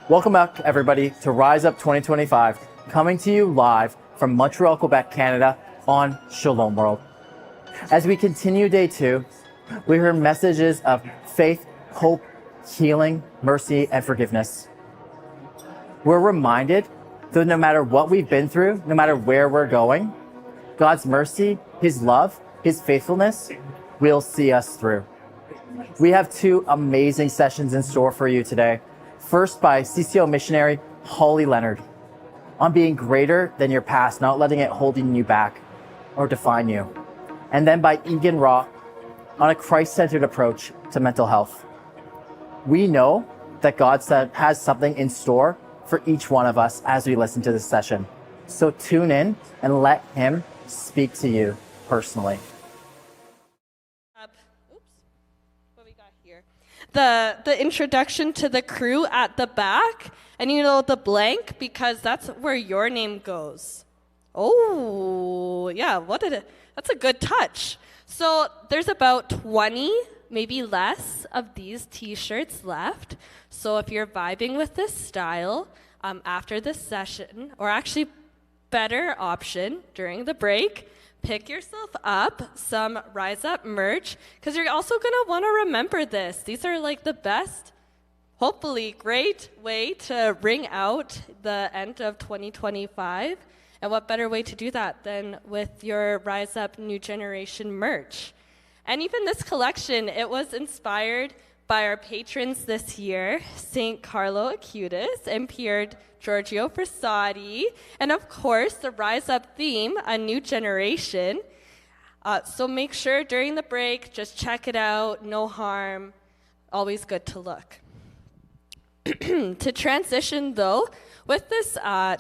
Welcome back, everybody, to Rise Up 2025, coming to you live from Montreal, Quebec, Canada on Shalom World. As we continue day 2, we heard messages of faith, hope, healing, mercy, and forgiveness. We're reminded that no matter what we've been through, no matter where we're going, God's mercy, His love, His faithfulness will see us through. We have 2 amazing sessions in store for you today. First by CCO missionary Holly Leonard on being greater than your past, not letting it holding you back or define you. And then by Egan Raw on a Christ-centered approach to mental health. We know that God has something in store for each one of us as we listen to this session. So tune in and let Him speak to you personally. What we got here? The introduction to the crew at the back, and the blank, because that's where your name goes. Oh, yeah, that's a good touch. So there's about 20, maybe less, of these t-shirts left. So if you're vibing with this style after this session, or actually better option during the break, pick yourself up some Rise Up merch, because you're also going to want to remember this. These are like the best, hopefully great way to ring out the end of 2025. And what better way to do that than with your Rise Up New Generation merch? And even this collection, it was inspired by our patrons this year, St. Carlo Acutis and Pier Giorgio Frassati, and of course, the Rise Up theme, A New Generation. So make sure during the break, just check it out, no harm, always good to look. To transition though, with this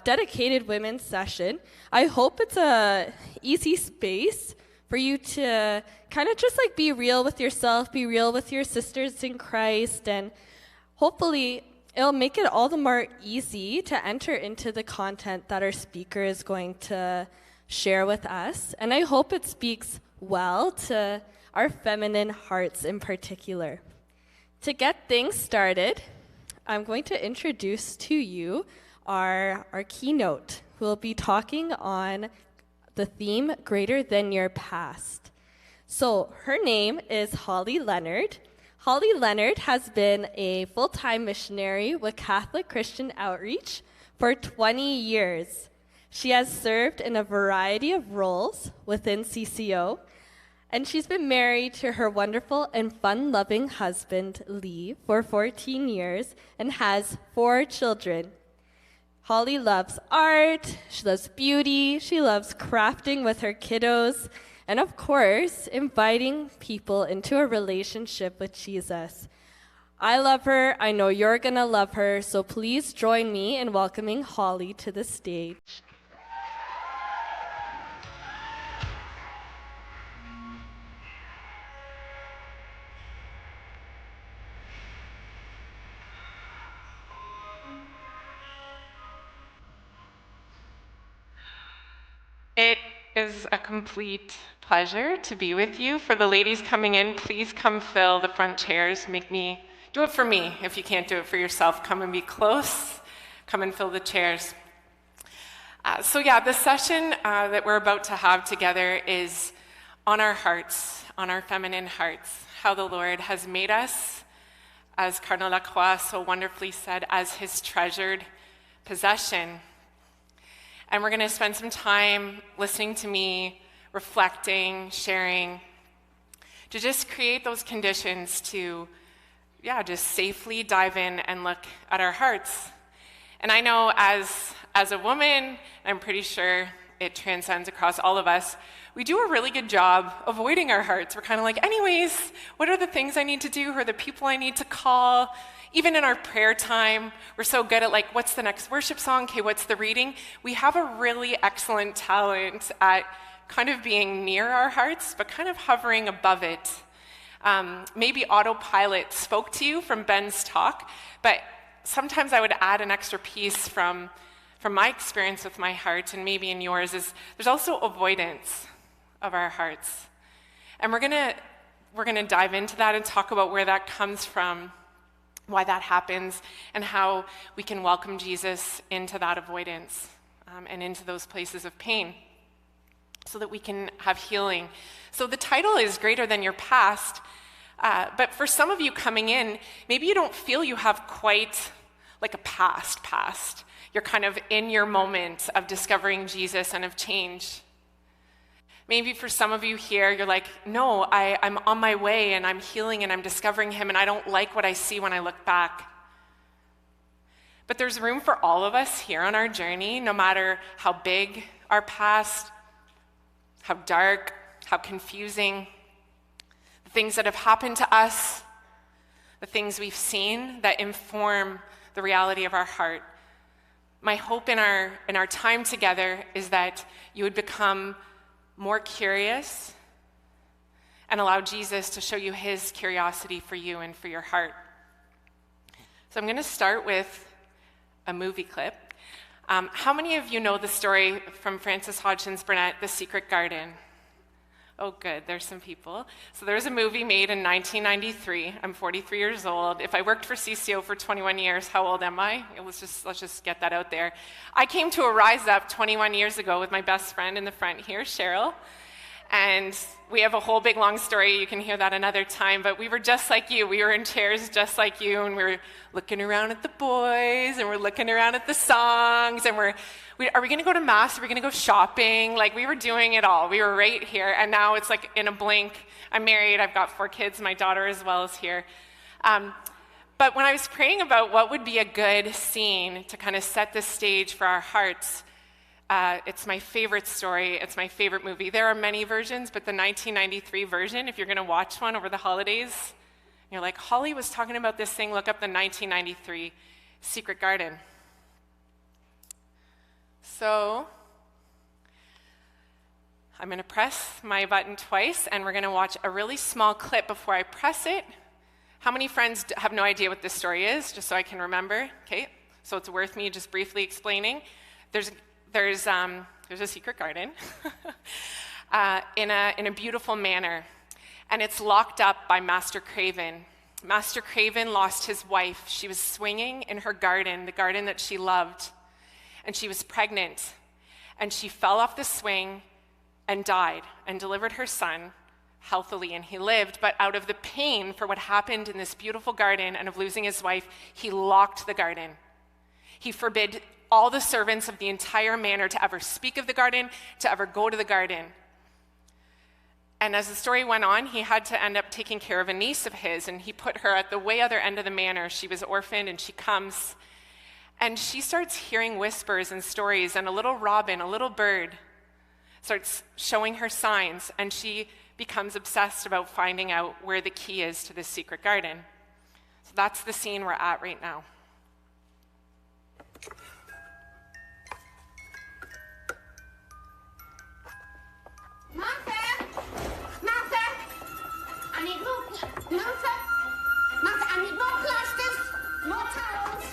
dedicated women's session, I hope it's a easy space for you to kind of just like be real with yourself, be real with your sisters in Christ, and hopefully it'll make it all the more easy to enter into the content that our speaker is going to share with us. And I hope it speaks well to our feminine hearts in particular. To get things started, I'm going to introduce to you our keynote, who will be talking on the theme, Greater Than Your Past. So her name is Holly Leonard. Holly Leonard has been a full-time missionary with Catholic Christian Outreach for 20 years. She has served in a variety of roles within CCO, and she's been married to her wonderful and fun-loving husband, Lee, for 14 years and has 4 children. Holly loves art, she loves beauty, she loves crafting with her kiddos, and of course, inviting people into a relationship with Jesus. I love her, I know you're gonna love her, so please join me in welcoming Holly to the stage. It is a complete pleasure to be with you. For the ladies coming in, please come fill the front chairs. Do it for me. If you can't do it for yourself, come and be close. Come and fill the chairs. The session that we're about to have together is on our hearts, on our feminine hearts, how the Lord has made us, as Cardinal Lacroix so wonderfully said, as His treasured possession. And we're going to spend some time listening to me, reflecting, sharing, to just create those conditions to, just safely dive in and look at our hearts. And I know as a woman, I'm pretty sure it transcends across all of us, we do a really good job avoiding our hearts. We're kind of like, anyways, what are the things I need to do? Who are the people I need to call? Even in our prayer time, we're so good at like, what's the next worship song? Okay, what's the reading? We have a really excellent talent at kind of being near our hearts, but kind of hovering above it. Maybe autopilot spoke to you from Ben's talk, but sometimes I would add an extra piece from my experience with my heart, and maybe in yours, is there's also avoidance of our hearts. And we're gonna dive into that and talk about where that comes from. why that happens, and how we can welcome Jesus into that avoidance and into those places of pain so that we can have healing. So the title is Greater Than Your Past, but for some of you coming in, maybe you don't feel you have quite like a past. You're kind of in your moment of discovering Jesus and of change. Maybe for some of you here, you're like, no, I'm on my way and I'm healing and I'm discovering him and I don't like what I see when I look back. But there's room for all of us here on our journey, no matter how big our past, how dark, how confusing, the things that have happened to us, the things we've seen that inform the reality of our heart. My hope in our time together is that you would become more curious and allow Jesus to show you his curiosity for you and for your heart. So I'm going to start with a movie clip. How many of you know the story from Frances Hodgson Burnett, The Secret Garden? Oh, good, there's some people. So there's a movie made in 1993. I'm 43 years old. If I worked for CCO for 21 years, how old am I? Let's just get that out there. I came to a Rise Up 21 years ago with my best friend in the front here, Cheryl. And we have a whole big long story. You can hear that another time. But we were just like you. We were in chairs just like you. And we were looking around at the boys. And we're looking around at the songs. And are we going to go to Mass? Are we going to go shopping? Like, we were doing it all. We were right here. And now it's like in a blink. I'm married. I've got 4 kids. My daughter as well is here. But when I was praying about what would be a good scene to kind of set the stage for our hearts, it's my favorite story. It's my favorite movie. There are many versions, but the 1993 version, if you're going to watch one over the holidays, you're like, Holly was talking about this thing, look up the 1993 Secret Garden. So I'm going to press my button twice, and we're going to watch a really small clip before I press it. How many friends have no idea what this story is, just so I can remember? Okay, so it's worth me just briefly explaining. There's a secret garden in a beautiful manor, and it's locked up by Master Craven. Master Craven lost his wife. She was swinging in her garden, the garden that she loved, and she was pregnant, and she fell off the swing and died and delivered her son healthily, and he lived. But out of the pain for what happened in this beautiful garden and of losing his wife, he locked the garden. He forbid all the servants of the entire manor to ever speak of the garden, to ever go to the garden. And as the story went on, he had to end up taking care of a niece of his, and he put her at the way other end of the manor. She was orphaned, and she comes, and she starts hearing whispers and stories, and a little robin, a little bird, starts showing her signs, and she becomes obsessed about finding out where the key is to this secret garden. So that's the scene we're at right now. Martha, I need more. Martha, I need more plasters, more towels.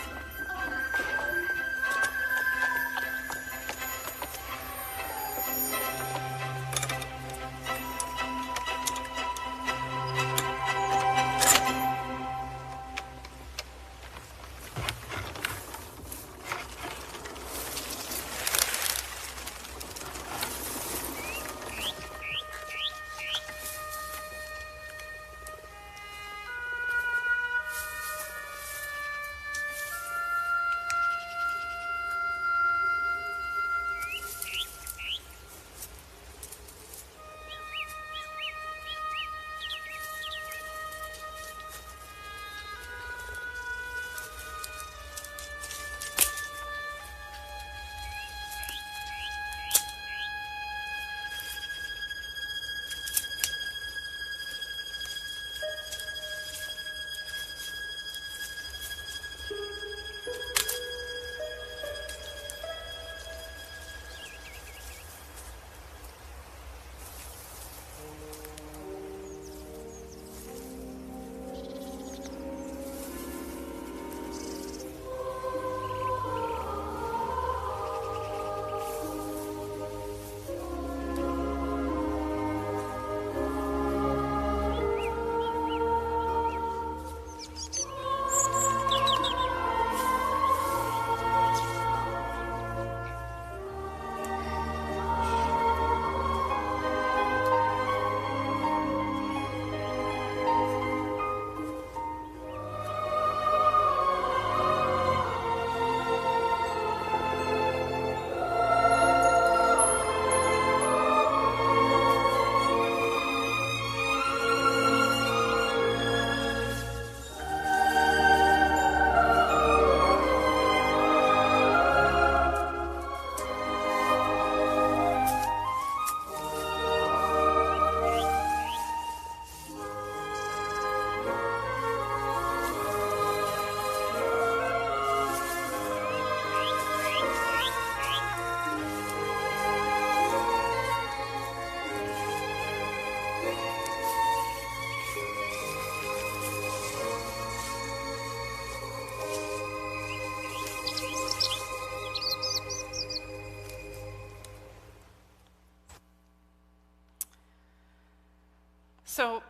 So,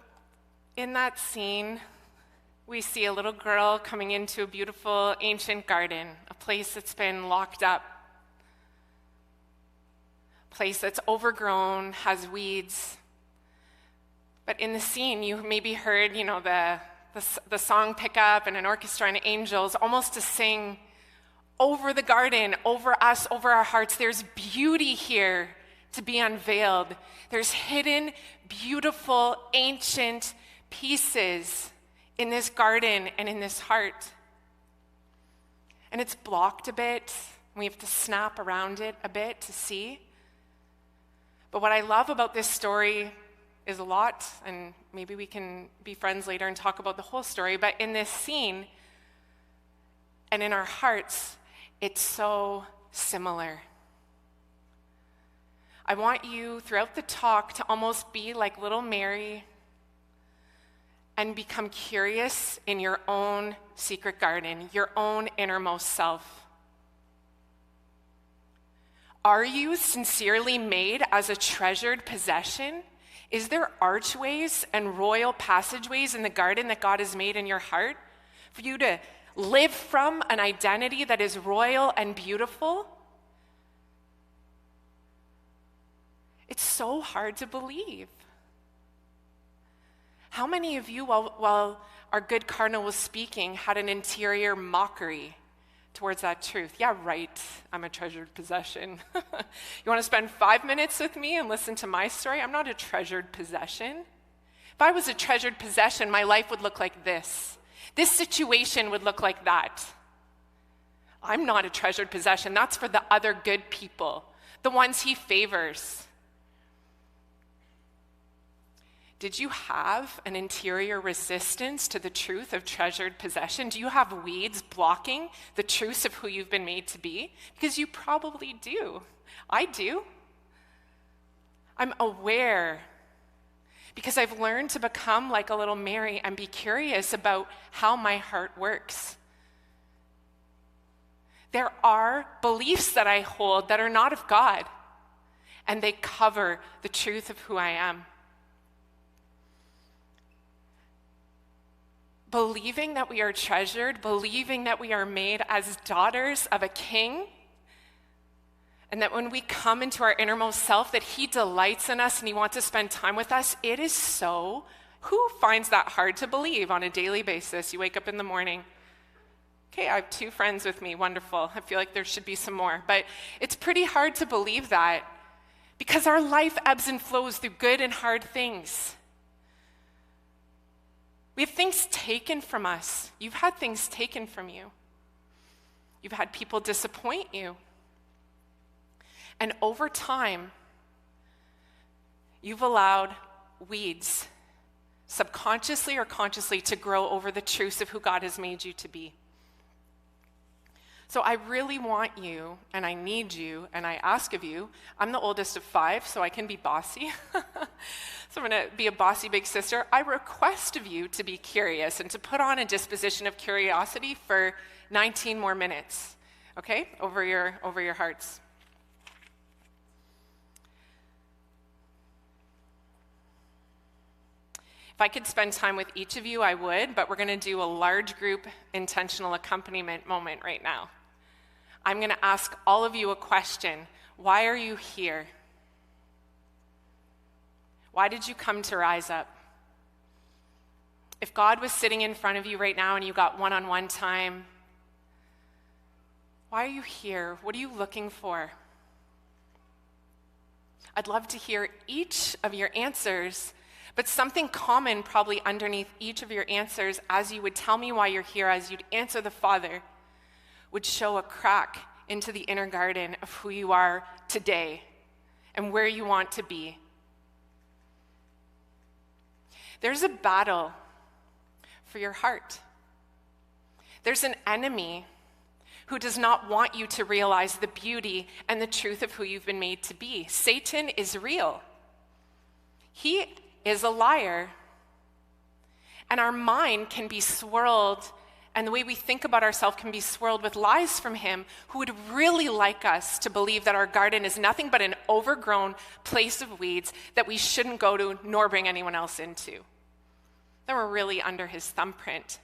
in that scene, we see a little girl coming into a beautiful ancient garden, a place that's been locked up, a place that's overgrown, has weeds. But in the scene, you maybe heard, the song pick up and an orchestra and angels almost to sing over the garden, over us, over our hearts. There's beauty here to be unveiled. There's hidden, beautiful, ancient pieces in this garden and in this heart. And it's blocked a bit. We have to snap around it a bit to see. But what I love about this story is a lot, and maybe we can be friends later and talk about the whole story, but in this scene and in our hearts, it's so similar. I want you throughout the talk to almost be like little Mary and become curious in your own secret garden, your own innermost self. Are you sincerely made as a treasured possession? Is there archways and royal passageways in the garden that God has made in your heart for you to live from an identity that is royal and beautiful? It's so hard to believe. How many of you, while our good cardinal was speaking, had an interior mockery towards that truth? Yeah, right, I'm a treasured possession. You want to spend 5 minutes with me and listen to my story? I'm not a treasured possession. If I was a treasured possession, my life would look like this. This situation would look like that. I'm not a treasured possession. That's for the other good people, the ones he favors. Did you have an interior resistance to the truth of treasured possession? Do you have weeds blocking the truth of who you've been made to be? Because you probably do. I do. I'm aware because I've learned to become like a little Mary and be curious about how my heart works. There are beliefs that I hold that are not of God, and they cover the truth of who I am. Believing that we are treasured, believing that we are made as daughters of a king, and that when we come into our innermost self, that he delights in us and he wants to spend time with us, it is so. Who finds that hard to believe on a daily basis? You wake up in the morning. Okay, I have 2 friends with me, wonderful. I feel like there should be some more. But it's pretty hard to believe that because our life ebbs and flows through good and hard things. We have things taken from us. You've had things taken from you. You've had people disappoint you. And over time, you've allowed weeds, subconsciously or consciously, to grow over the truths of who God has made you to be. So I really want you, and I need you, and I ask of you. I'm the oldest of 5, so I can be bossy. So I'm going to be a bossy big sister. I request of you to be curious and to put on a disposition of curiosity for 19 more minutes, okay, over your hearts. If I could spend time with each of you, I would, but we're going to do a large group intentional accompaniment moment right now. I'm going to ask all of you a question. Why are you here? Why did you come to Rise Up? If God was sitting in front of you right now and you got one-on-one time, why are you here? What are you looking for? I'd love to hear each of your answers, but something common probably underneath each of your answers as you would tell me why you're here, as you'd answer the Father, would show a crack into the inner garden of who you are today and where you want to be. There's a battle for your heart. There's an enemy who does not want you to realize the beauty and the truth of who you've been made to be. Satan is real. He is a liar. And our mind can be swirled and the way we think about ourselves can be swirled with lies from him, who would really like us to believe that our garden is nothing but an overgrown place of weeds that we shouldn't go to nor bring anyone else into. Then we're really under his thumbprint.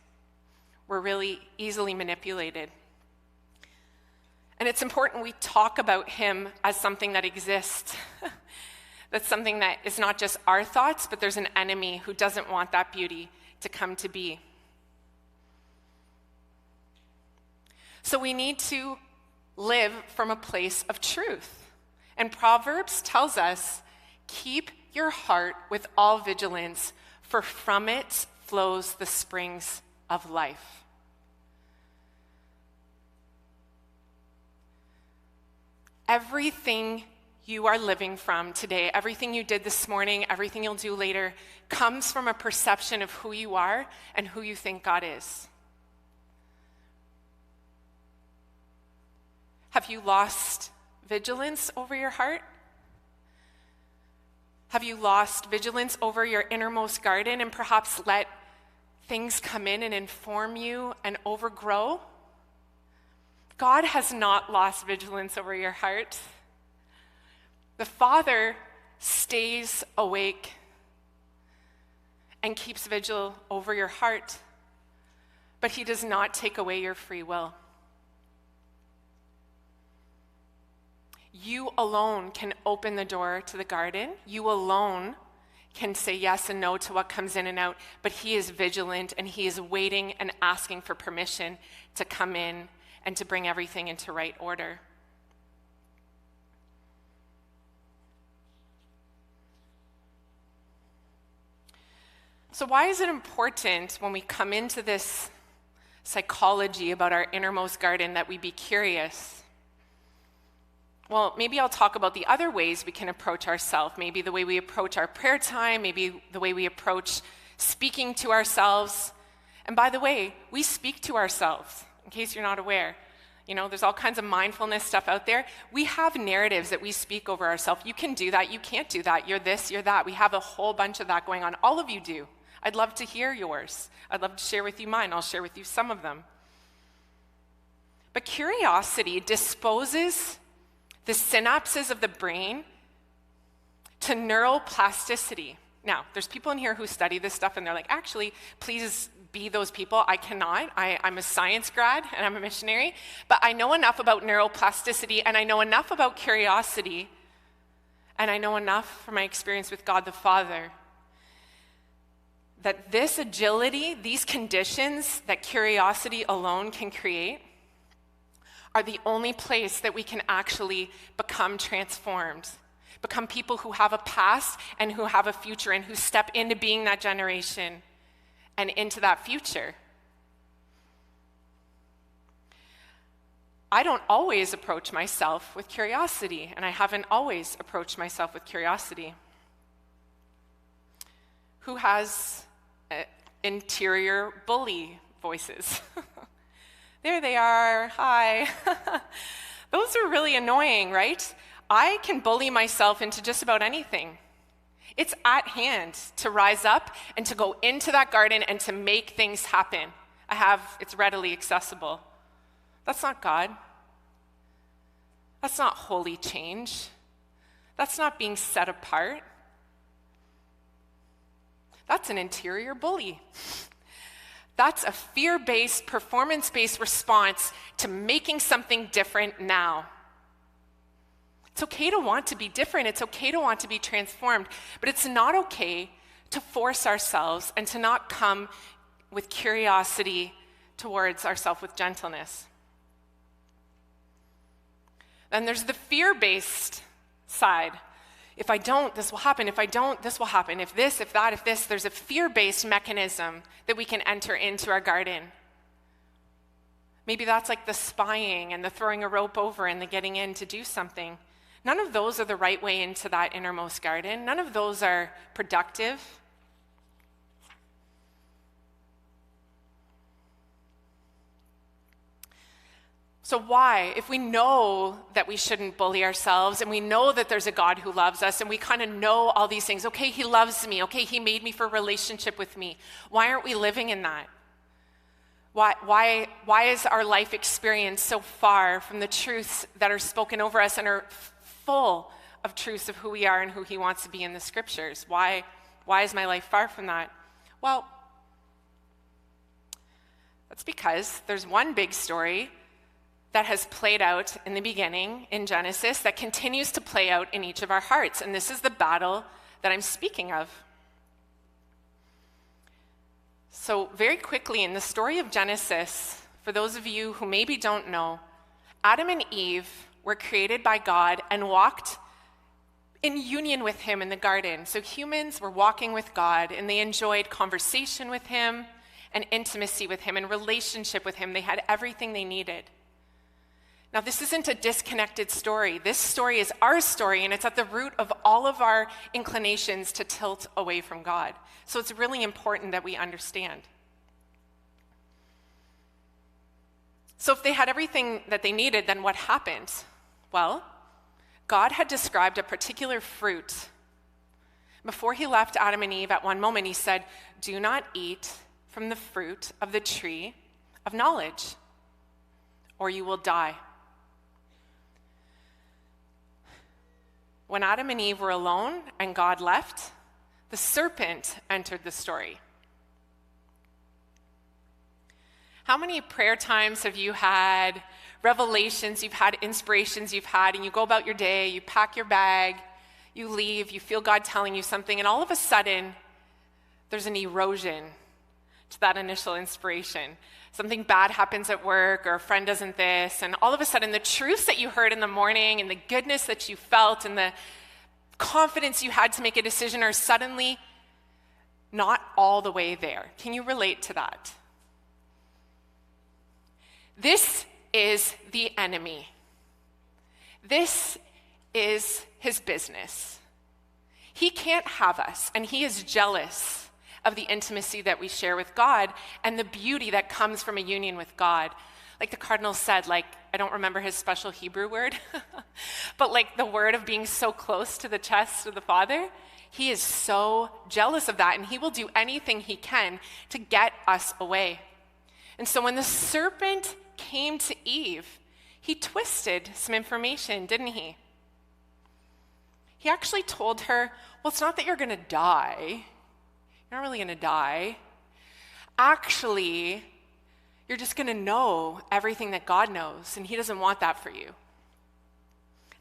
We're really easily manipulated. And it's important we talk about him as something that exists. That's something that is not just our thoughts, but there's an enemy who doesn't want that beauty to come to be. So we need to live from a place of truth. And Proverbs tells us, keep your heart with all vigilance, for from it flows the springs of life. Everything you are living from today, everything you did this morning, everything you'll do later, comes from a perception of who you are and who you think God is. Have you lost vigilance over your heart? Have you lost vigilance over your innermost garden and perhaps let things come in and inform you and overgrow? God has not lost vigilance over your heart. The Father stays awake and keeps vigil over your heart, but he does not take away your free will. You alone can open the door to the garden. You alone can say yes and no to what comes in and out, but he is vigilant and he is waiting and asking for permission to come in and to bring everything into right order. So why is it important when we come into this psychology about our innermost garden that we be curious? Well, maybe I'll talk about the other ways we can approach ourselves. Maybe the way we approach our prayer time, maybe the way we approach speaking to ourselves. And by the way, we speak to ourselves, in case you're not aware. You know, there's all kinds of mindfulness stuff out there. We have narratives that we speak over ourselves. You can do that, you can't do that, you're this, you're that. We have a whole bunch of that going on. All of you do. I'd love to hear yours. I'd love to share with you mine. I'll share with you some of them. But curiosity disposes the synapses of the brain to neuroplasticity. Now, there's people in here who study this stuff and they're like, actually, please be those people. I cannot. I'm a science grad and I'm a missionary, but I know enough about neuroplasticity and I know enough about curiosity and I know enough from my experience with God the Father that this agility, these conditions that curiosity alone can create are the only place that we can actually become transformed, become people who have a past and who have a future and who step into being that generation and into that future. I don't always approach myself with curiosity, and I haven't always approached myself with curiosity. Who has interior bully voices? There they are, hi. Those are really annoying, right? I can bully myself into just about anything. It's at hand to rise up and to go into that garden and to make things happen. It's readily accessible. That's not God. That's not holy change. That's not being set apart. That's an interior bully. That's a fear-based, performance-based response to making something different now. It's okay to want to be different. It's okay to want to be transformed. But it's not okay to force ourselves and to not come with curiosity towards ourselves with gentleness. Then there's the fear-based side. If I don't, this will happen. If I don't, this will happen. If this, if that, if this. There's a fear-based mechanism that we can enter into our garden. Maybe that's like the spying and the throwing a rope over and the getting in to do something. None of those are the right way into that innermost garden. None of those are productive. So why, if we know that we shouldn't bully ourselves and we know that there's a God who loves us and we kind of know all these things, okay, he loves me, okay, he made me for a relationship with me, why aren't we living in that? Why is our life experience so far from the truths that are spoken over us and are full of truths of who we are and who he wants to be in the scriptures? Why is my life far from that? Well, that's because there's one big story that has played out in the beginning in Genesis that continues to play out in each of our hearts. And this is the battle that I'm speaking of. So very quickly in the story of Genesis, for those of you who maybe don't know, Adam and Eve were created by God and walked in union with him in the garden. So humans were walking with God and they enjoyed conversation with him and intimacy with him and relationship with him. They had everything they needed. Now, this isn't a disconnected story. This story is our story, and it's at the root of all of our inclinations to tilt away from God. So it's really important that we understand. So if they had everything that they needed, then what happened? Well, God had described a particular fruit. Before he left Adam and Eve at one moment, he said, "Do not eat from the fruit of the tree of knowledge, or you will die." When Adam and Eve were alone and God left, the serpent entered the story. How many prayer times have you had, revelations you've had, inspirations you've had, and you go about your day, you pack your bag, you leave, you feel God telling you something, and all of a sudden, there's an erosion to that initial inspiration. Something bad happens at work, or a friend doesn't this, and all of a sudden the truths that you heard in the morning and the goodness that you felt and the confidence you had to make a decision are suddenly not all the way there. Can you relate to that? This is the enemy. This is his business. He can't have us, and he is jealous of the intimacy that we share with God and the beauty that comes from a union with God. Like the cardinal said, I don't remember his special Hebrew word, but the word of being so close to the chest of the Father, he is so jealous of that, and he will do anything he can to get us away. And so when the serpent came to Eve, he twisted some information, didn't he? He actually told her, well, it's not that you're going to die. You're not really going to die. Actually, you're just going to know everything that God knows, and he doesn't want that for you.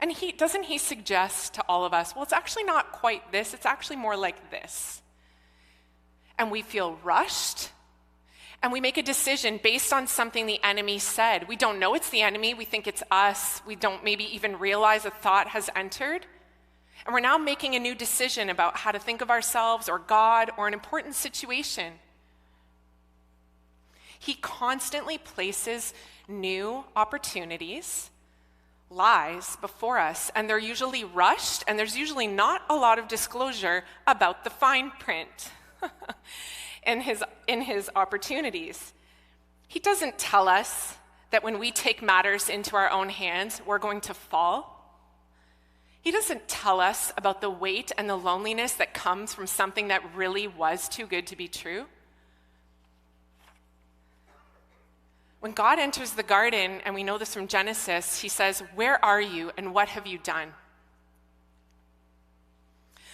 And doesn't he suggest to all of us, well, it's actually not quite this, it's actually more like this. And we feel rushed, and we make a decision based on something the enemy said. We don't know it's the enemy, we think it's us, we don't maybe even realize a thought has entered. And we're now making a new decision about how to think of ourselves or God or an important situation. He constantly places new opportunities, lies before us, and they're usually rushed, and there's usually not a lot of disclosure about the fine print in his opportunities. He doesn't tell us that when we take matters into our own hands, we're going to fall. He doesn't tell us about the weight and the loneliness that comes from something that really was too good to be true. When God enters the garden, and we know this from Genesis, he says, "Where are you and what have you done?"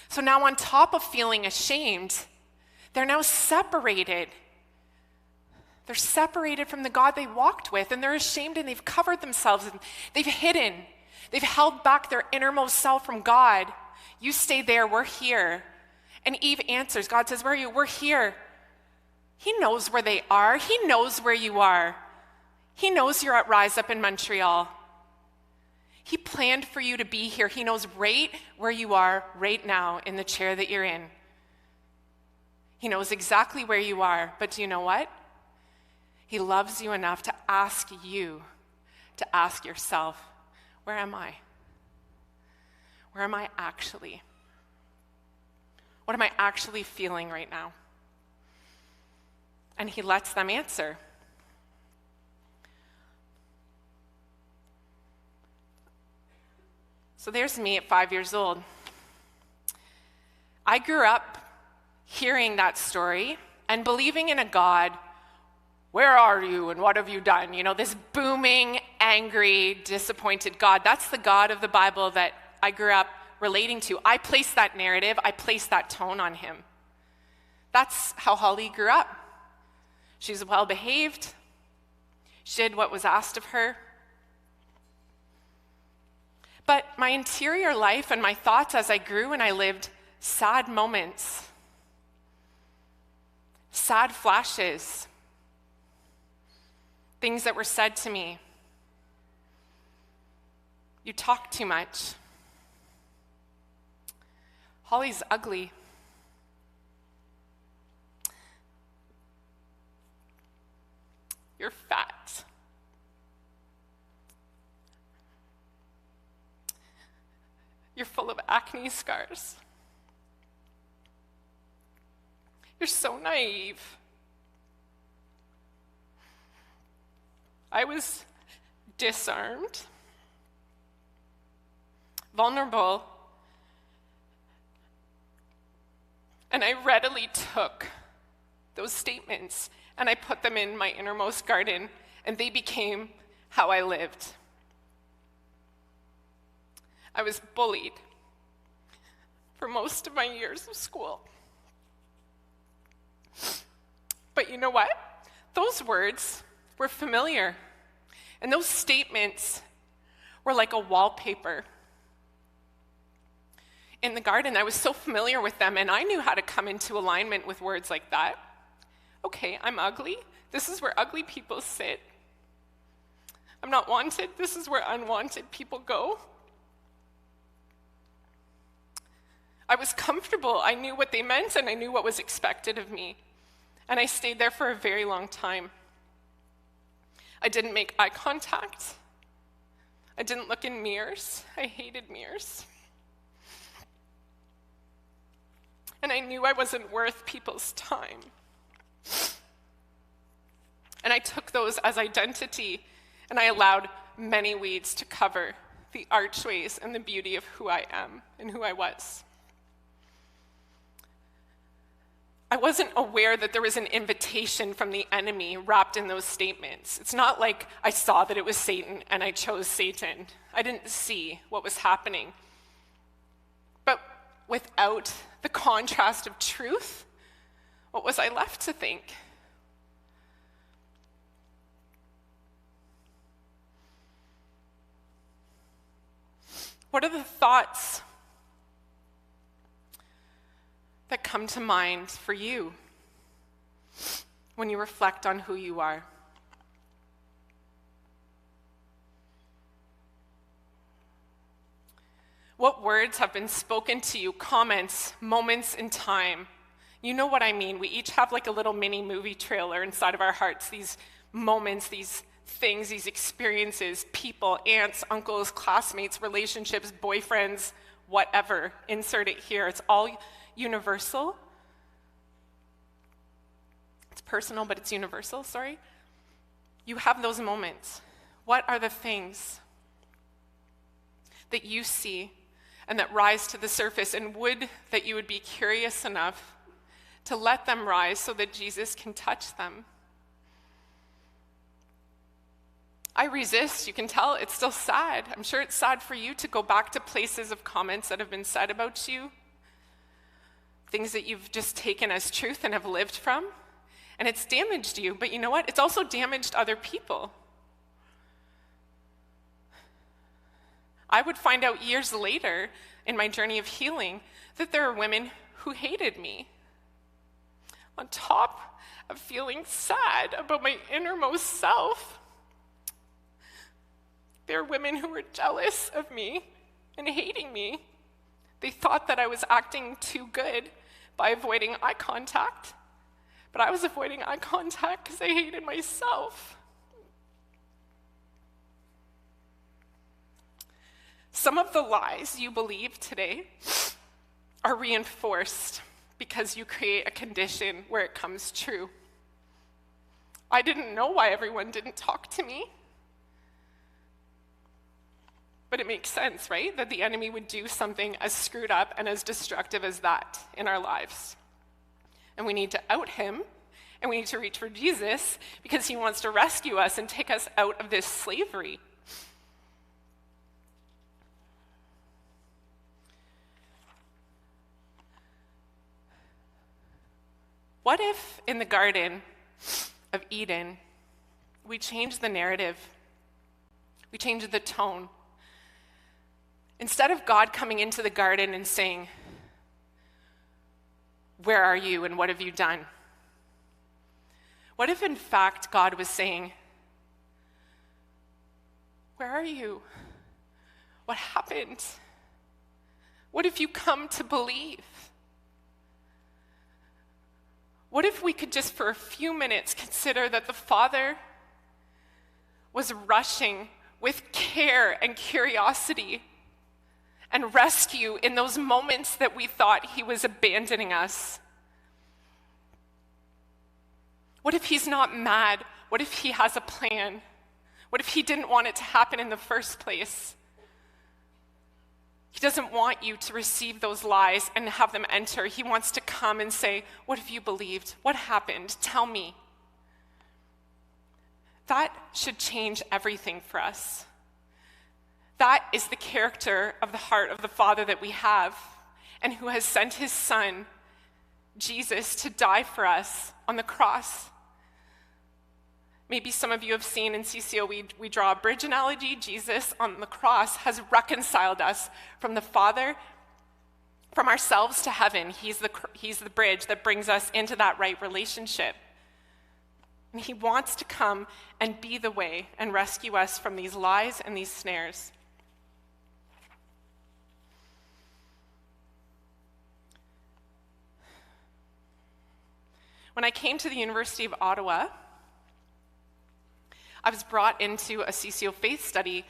So now on top of feeling ashamed, they're now separated. They're separated from the God they walked with, and they're ashamed, and they've covered themselves, and they've hidden. They've held back their innermost self from God. You stay there, we're here. And Eve answers, God says, where are you? We're here. He knows where they are. He knows where you are. He knows you're at Rise Up in Montreal. He planned for you to be here. He knows right where you are right now in the chair that you're in. He knows exactly where you are. But do you know what? He loves you enough to ask you to ask yourself, where am I? Where am I actually? What am I actually feeling right now? And he lets them answer. So there's me at 5 years old. I grew up hearing that story and believing in a God Where are you and what have you done? You know, this booming, angry, disappointed God. That's the God of the Bible that I grew up relating to. I placed that narrative, I placed that tone on him. That's how Holly grew up. She's well behaved. She did what was asked of her. But my interior life and my thoughts as I grew and I lived sad moments, sad flashes, things that were said to me. You talk too much. Holly's ugly. You're fat. You're full of acne scars. You're so naive. I was disarmed, vulnerable, and I readily took those statements and I put them in my innermost garden, and they became how I lived. I was bullied for most of my years of school. But you know what? Those words were familiar, and those statements were like a wallpaper. In the garden, I was so familiar with them, and I knew how to come into alignment with words like that. Okay, I'm ugly. This is where ugly people sit. I'm not wanted. This is where unwanted people go. I was comfortable. I knew what they meant, and I knew what was expected of me. And I stayed there for a very long time. I didn't make eye contact. I didn't look in mirrors. I hated mirrors. And I knew I wasn't worth people's time. And I took those as identity, and I allowed many weeds to cover the archways and the beauty of who I am and who I was. I wasn't aware that there was an invitation from the enemy wrapped in those statements. It's not like I saw that it was Satan and I chose Satan. I didn't see what was happening. But without the contrast of truth, what was I left to think? What are the thoughts that come to mind for you when you reflect on who you are? What words have been spoken to you, comments, moments in time? You know what I mean. We each have like a little mini movie trailer inside of our hearts, these moments, these things, these experiences, people, aunts, uncles, classmates, relationships, boyfriends, whatever. Insert it here. It's all universal. It's personal, but it's universal, sorry. You have those moments. What are the things that you see and that rise to the surface, and would that you would be curious enough to let them rise so that Jesus can touch them? I resist. You can tell it's still sad. I'm sure it's sad for you to go back to places of comments that have been said about you, things that you've just taken as truth and have lived from, and it's damaged you. But you know what? It's also damaged other people. I would find out years later in my journey of healing that there are women who hated me. On top of feeling sad about my innermost self, there are women who were jealous of me and hating me. They thought that I was acting too good by avoiding eye contact, but I was avoiding eye contact because I hated myself. Some of the lies you believe today are reinforced because you create a condition where it comes true. I didn't know why everyone didn't talk to me. But it makes sense, right? That the enemy would do something as screwed up and as destructive as that in our lives. And we need to out him, And we need to reach for Jesus because he wants to rescue us and take us out of this slavery. What if in the Garden of Eden, we change the narrative? We change the tone. Instead of God coming into the garden and saying, "Where are you and what have you done?" What if in fact God was saying, "Where are you? What happened? What have you come to believe?" What if we could just for a few minutes consider that the Father was rushing with care and curiosity and rescue in those moments that we thought he was abandoning us? What if he's not mad? What if he has a plan? What if he didn't want it to happen in the first place? He doesn't want you to receive those lies and have them enter. He wants to come and say, "What have you believed? What happened? Tell me." That should change everything for us. That is the character of the heart of the Father that we have, and who has sent his Son, Jesus, to die for us on the cross. Maybe some of you have seen in CCO, we draw a bridge analogy. Jesus on the cross has reconciled us from the Father, from ourselves to heaven. He's the bridge that brings us into that right relationship. And he wants to come and be the way and rescue us from these lies and these snares. When I came to the University of Ottawa, I was brought into a CCO faith study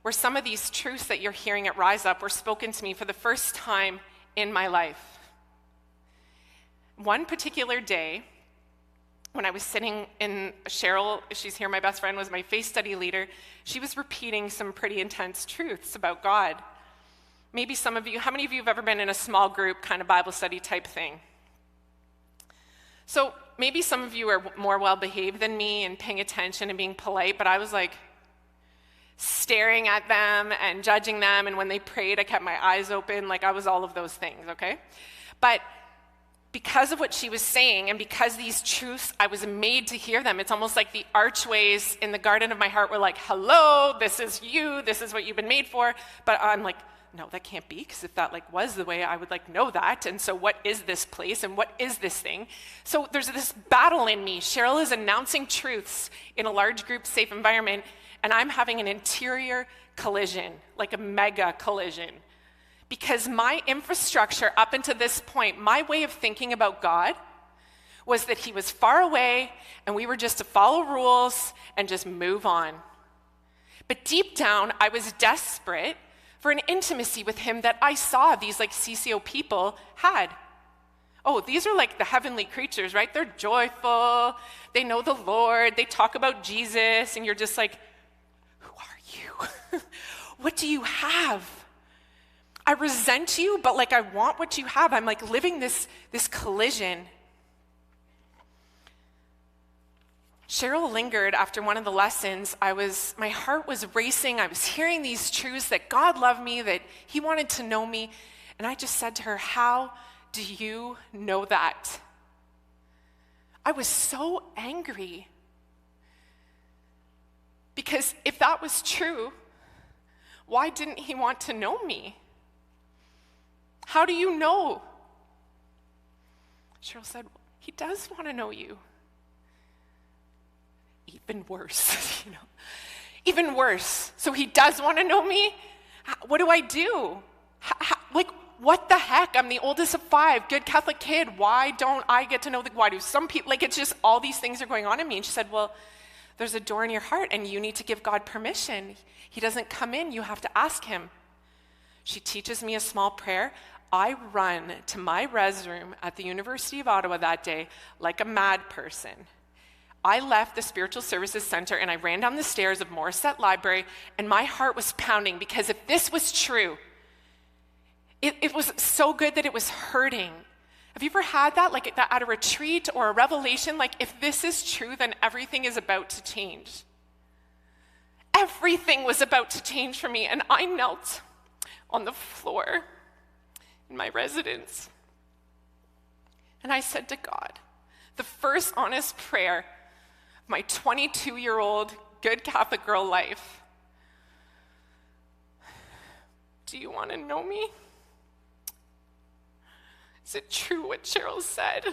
where some of these truths that you're hearing at Rise Up were spoken to me for the first time in my life. One particular day, when I was sitting in, Cheryl, she's here, my best friend, was my faith study leader. She was repeating some pretty intense truths about God. Maybe some of you, how many of you have ever been in a small group kind of Bible study type thing? So maybe some of you are more well-behaved than me and paying attention and being polite, but I was like staring at them and judging them, and when they prayed, I kept my eyes open, like I was all of those things, okay? But because of what she was saying, and because these truths, I was made to hear them, it's almost like the archways in the garden of my heart were like, "Hello, this is you, this is what you've been made for," but I'm like, no, that can't be, because if that was the way, I would know that. And so what is this place and what is this thing? So there's this battle in me. Cheryl is announcing truths in a large group safe environment, and I'm having an interior collision, like a mega collision. Because my infrastructure up until this point, my way of thinking about God was that he was far away and we were just to follow rules and just move on. But deep down, I was desperate for an intimacy with him that I saw these CCO people had. Oh, these are like the heavenly creatures, right? They're joyful, they know the Lord, they talk about Jesus, and you're just like, who are you? What do you have? I resent you, but I want what you have. I'm living this collision. Cheryl lingered after one of the lessons. My heart was racing. I was hearing these truths that God loved me, that he wanted to know me. And I just said to her, "How do you know that?" I was so angry. Because if that was true, why didn't he want to know me? How do you know? Cheryl said, "He does want to know you." Even worse, even worse. So he does want to know me? What do I do? What the heck? I'm the oldest of 5, good Catholic kid. Why don't I get to know why do some people, it's just all these things are going on in me. And she said, "Well, there's a door in your heart and you need to give God permission. He doesn't come in, you have to ask him." She teaches me a small prayer. I run to my res room at the University of Ottawa that day like a mad person. I left the Spiritual Services Center and I ran down the stairs of Morissette Library, and my heart was pounding because if this was true, it was so good that it was hurting. Have you ever had that, like that at a retreat or a revelation? Like, if this is true, then everything is about to change. Everything was about to change for me, and I knelt on the floor in my residence. And I said to God, the first honest prayer of my 22-year-old good Catholic girl life, do you want to know me? Is it true what Cheryl said?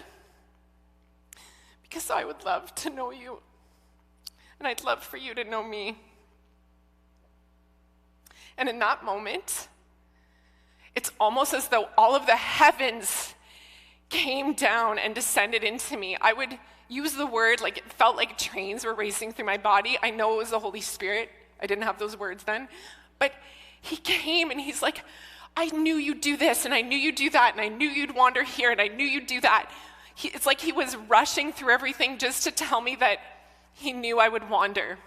Because I would love to know you, and I'd love for you to know me. And in that moment, it's almost as though all of the heavens came down and descended into me. I would use the word, like it felt like trains were racing through my body. I know it was the Holy Spirit. I didn't have those words then. But he came and he's like, I knew you'd do this, and I knew you'd do that, and I knew you'd wander here, and I knew you'd do that. It's like he was rushing through everything just to tell me that he knew I would wander.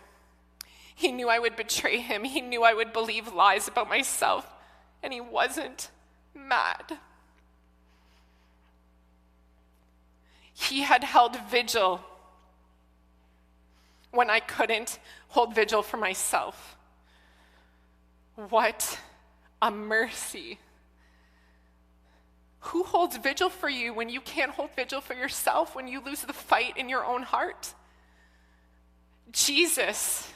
He knew I would betray him. He knew I would believe lies about myself, and he wasn't mad. He had held vigil when I couldn't hold vigil for myself. What a mercy. Who holds vigil for you when you can't hold vigil for yourself, when you lose the fight in your own heart? Jesus.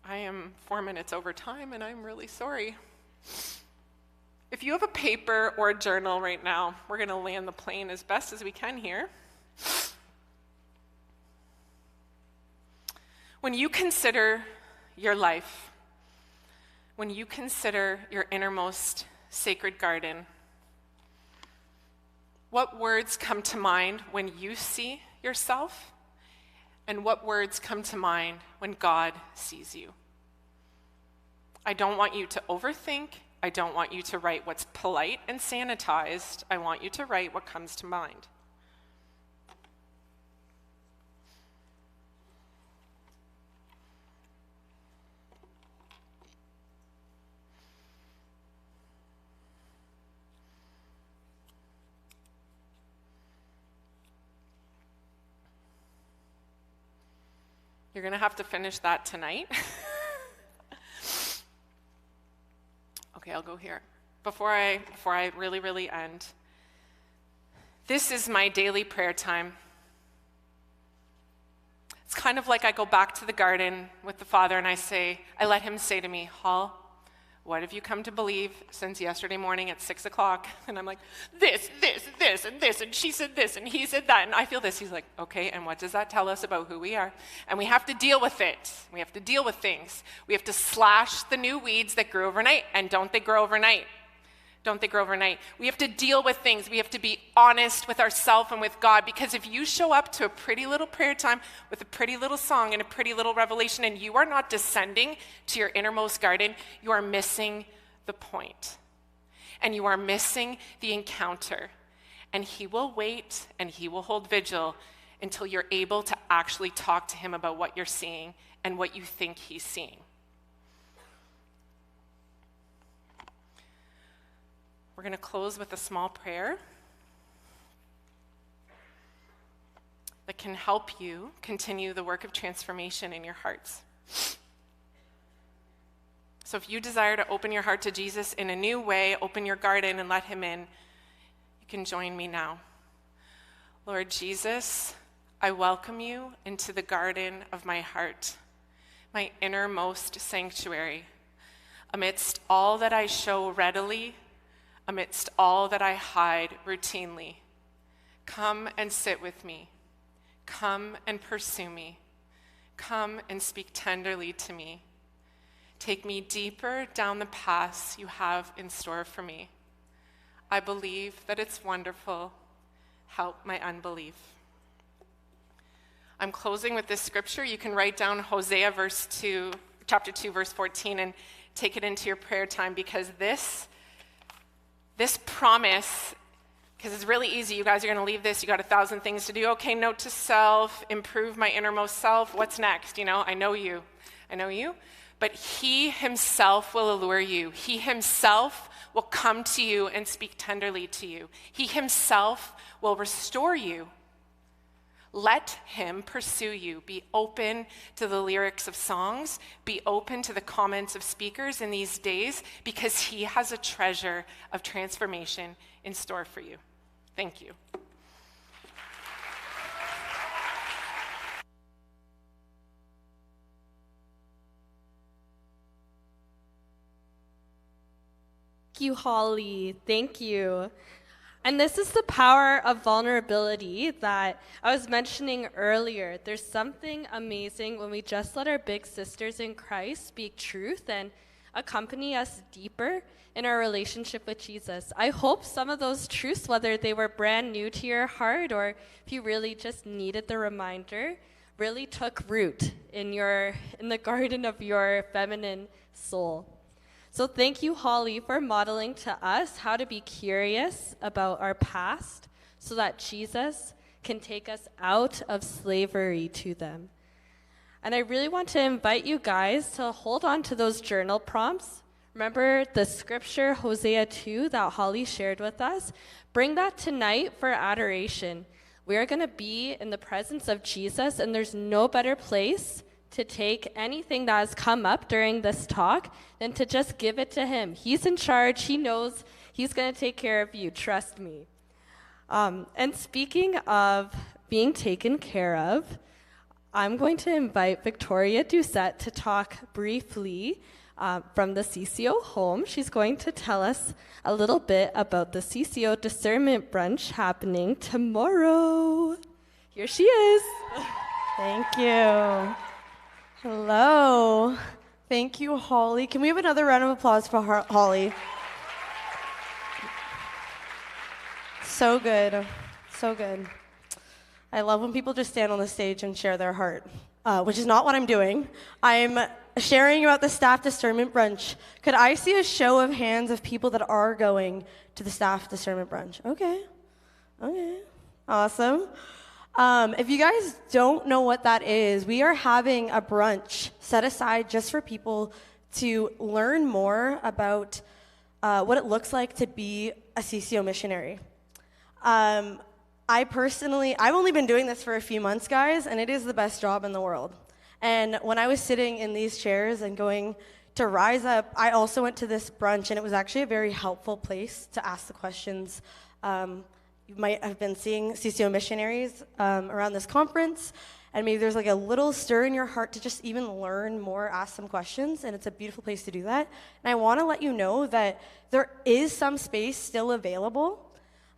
I am 4 minutes over time, and I'm really sorry. If you have a paper or a journal right now, we're going to land the plane as best as we can here. When you consider your life, when you consider your innermost sacred garden, what words come to mind when you see yourself? And what words come to mind when God sees you? I don't want you to overthink. I don't want you to write what's polite and sanitized. I want you to write what comes to mind. You're going to have to finish that tonight. Okay, I'll go here. Before I really end, this is my daily prayer time. It's kind of like I go back to the garden with the Father and I let him say to me, Hall, what have you come to believe since yesterday morning at 6 o'clock? And I'm like, this, and she said this, and he said that, and I feel this. He's like, okay, and what does that tell us about who we are? And we have to deal with it. We have to deal with things. We have to slash the new weeds that grew overnight, and don't they grow overnight? Don't they grow overnight? We have to deal with things. We have to be honest with ourselves and with God, because if you show up to a pretty little prayer time with a pretty little song and a pretty little revelation and you are not descending to your innermost garden, you are missing the point. And you are missing the encounter. And he will wait and he will hold vigil until you're able to actually talk to him about what you're seeing and what you think he's seeing. We're going to close with a small prayer that can help you continue the work of transformation in your hearts. So if you desire to open your heart to Jesus in a new way, open your garden and let him in, you can join me now. Lord Jesus, I welcome you into the garden of my heart, my innermost sanctuary, amidst all that I show readily, amidst all that I hide routinely. Come and sit with me. Come and pursue me. Come and speak tenderly to me. Take me deeper down the paths you have in store for me. I believe that it's wonderful. Help my unbelief. I'm closing with this scripture. You can write down Hosea chapter 2, verse 14, and take it into your prayer time, because this promise, because it's really easy. You guys are going to leave this. You got 1,000 things to do. Okay, note to self, improve my innermost self. What's next? I know you. But but he himself will allure you. He himself will come to you and speak tenderly to you. He himself will restore you. Let him pursue you. Be open to the lyrics of songs. Be open to the comments of speakers in these days, because he has a treasure of transformation in store for you. Thank you. Thank you, Holly. Thank you. And this is the power of vulnerability that I was mentioning earlier. There's something amazing when we just let our big sisters in Christ speak truth and accompany us deeper in our relationship with Jesus. I hope some of those truths, whether they were brand new to your heart or if you really just needed the reminder, really took root in the garden of your feminine soul. So thank you, Holly, for modeling to us how to be curious about our past so that Jesus can take us out of slavery to them. And I really want to invite you guys to hold on to those journal prompts. Remember the scripture, Hosea 2, that Holly shared with us? Bring that tonight for adoration. We are going to be in the presence of Jesus, and there's no better place to take anything that has come up during this talk than to just give it to him. He's in charge. He knows he's going to take care of you. Trust me. And speaking of being taken care of, I'm going to invite Victoria Doucette to talk briefly from the CCO home. She's going to tell us a little bit about the CCO discernment brunch happening tomorrow. Here she is. Thank you. Hello. Thank you, Holly. Can we have another round of applause for Holly? So good. So good. I love when people just stand on the stage and share their heart, which is not what I'm doing. I'm sharing about the staff discernment brunch. Could I see a show of hands of people that are going to the staff discernment brunch? Okay. Awesome. If you guys don't know what that is, we are having a brunch set aside just for people to learn more about what it looks like to be a CCO missionary. I've only been doing this for a few months, guys, and it is the best job in the world. And when I was sitting in these chairs and going to Rise Up, I also went to this brunch, and it was actually a very helpful place to ask the questions. You might have been seeing CCO missionaries around this conference, and maybe there's like a little stir in your heart to just even learn more, ask some questions, and it's a beautiful place to do that. And I want to let you know that there is some space still available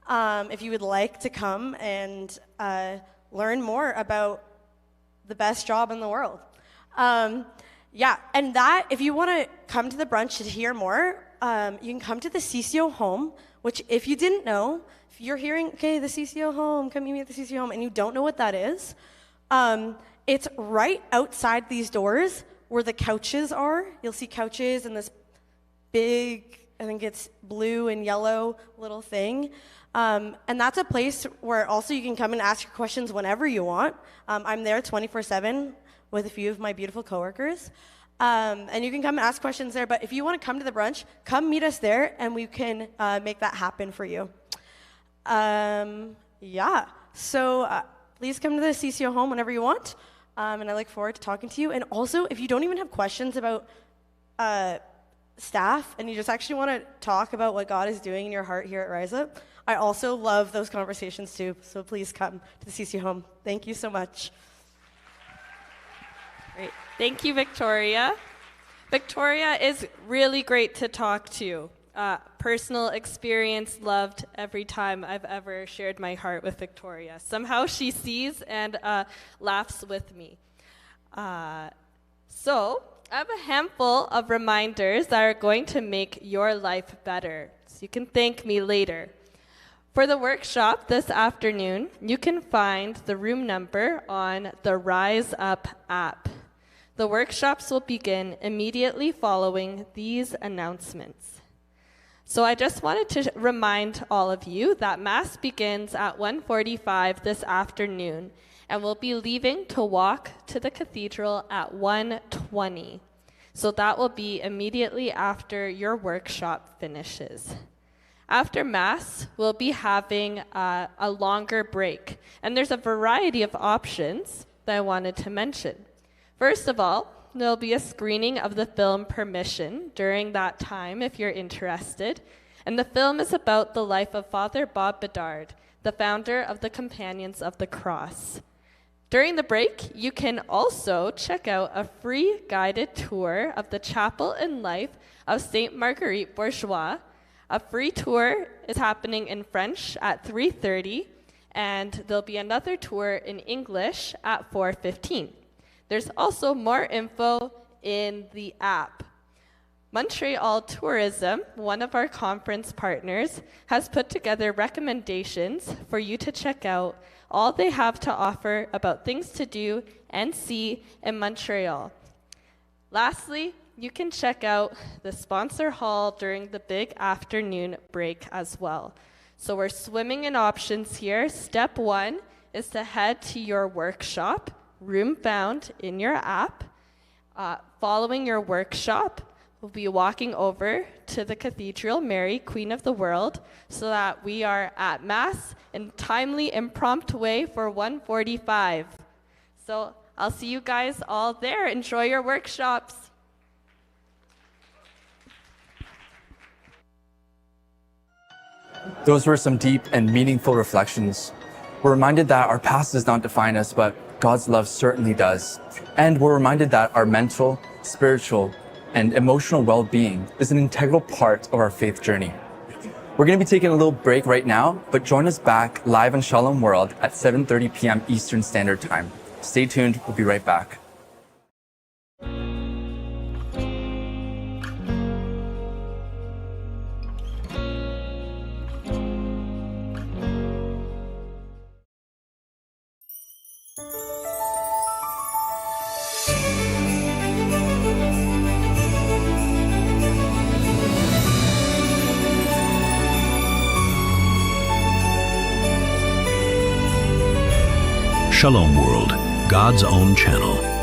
if you would like to come and learn more about the best job in the world. And that, if you want to come to the brunch to hear more, you can come to the CCO home, which if you didn't know, if you're hearing, okay, the CCO home, come meet me at the CCO home, and you don't know what that is, it's right outside these doors where the couches are. You'll see couches and this big, I think it's blue and yellow little thing. And that's a place where also you can come and ask your questions whenever you want. I'm there 24/7 with a few of my beautiful coworkers. And you can come and ask questions there. But if you want to come to the brunch, come meet us there, and we can make that happen for you. So please come to the CCO home whenever you want. And I look forward to talking to you. And also, if you don't even have questions about staff and you just actually want to talk about what God is doing in your heart here at Rise Up, I also love those conversations too. So please come to the CCO home. Thank you so much. Great. Thank you, Victoria. Victoria is really great to talk to. Personal experience, loved every time I've ever shared my heart with Victoria. Somehow she sees and laughs with me. So I have a handful of reminders that are going to make your life better. So you can thank me later. For the workshop this afternoon, you can find the room number on the Rise Up app. The workshops will begin immediately following these announcements. So I just wanted to remind all of you that Mass begins at 1:45 this afternoon, and we'll be leaving to walk to the cathedral at 1:20. So that will be immediately after your workshop finishes. After Mass, we'll be having a longer break, and there's a variety of options that I wanted to mention. First of all, there'll be a screening of the film Permission during that time if you're interested, and the film is about the life of Father Bob Bedard, the founder of the Companions of the Cross. During the break, you can also check out a free guided tour of the chapel and life of Saint Marguerite Bourgeois. A free tour is happening in French at 3:30, and there'll be another tour in English at 4:15. There's also more info in the app. Montreal Tourism, one of our conference partners, has put together recommendations for you to check out all they have to offer about things to do and see in Montreal. Lastly, you can check out the sponsor hall during the big afternoon break as well. So we're swimming in options here. Step 1 is to head to your workshop, room found in your app. Following your workshop, we'll be walking over to the Cathedral Mary, Queen of the World, so that we are at Mass in a timely, impromptu way for 1:45. So I'll see you guys all there. Enjoy your workshops. Those were some deep and meaningful reflections. We're reminded that our past does not define us, but God's love certainly does. And we're reminded that our mental, spiritual, and emotional well-being is an integral part of our faith journey. We're going to be taking a little break right now, but join us back live on Shalom World at 7:30 p.m. Eastern Standard Time. Stay tuned, we'll be right back. Shalom World, God's own channel.